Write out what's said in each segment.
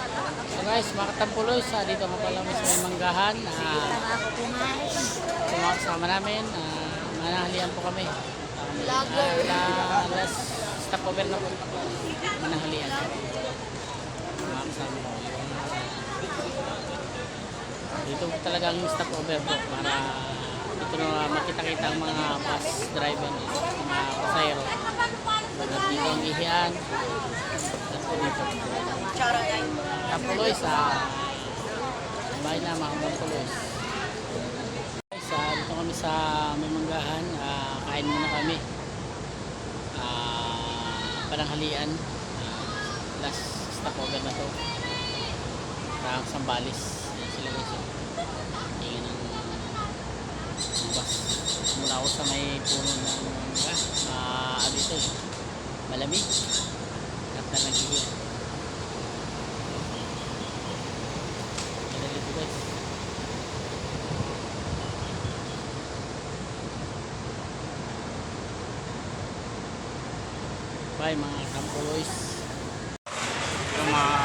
So guys, mga katampuloy, dito nga pala sa may manggahan. Kumakasama namin. Manahalian po kami. Last stopover na po. Manahalian. Kumakasama po. Dito talagang stopover po para dito na makita-kita ang mga bus driver, mga pasayro. Dito ang ihian. Dito. Tampuloy sa bahay na mga Tampuloy. Dito kami sa may manggahan. Kain muna kami. Pananghalian. Last stopover na to. Parang Sambales. Yan sila guys. Tingin ng bus. Mula ako sa may puno ng dito. Malamig. At na nagigil. Bye mga Tampuloy. Ito mga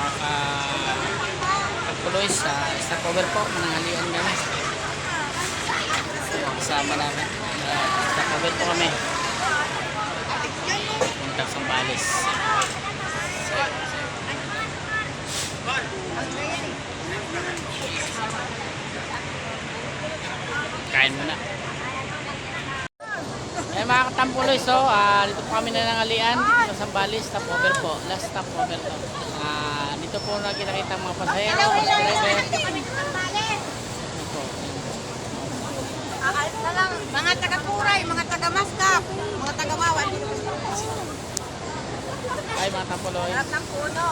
Tampuloy sa stopover po. Mananghalian kami. Kasama namin. Stopover po kami. Punta sa Sambales. Kain muna. Eh mga Katampuloy, so dito po kami nanangalian dito sa Sambales, stopover po, last stopover to. Dito po nakita-kita mga pasahero, mga taga-Puray, mga taga-Maskap, mga taga-Wawan. Ay mga Tampuloy. Lahat ng puno.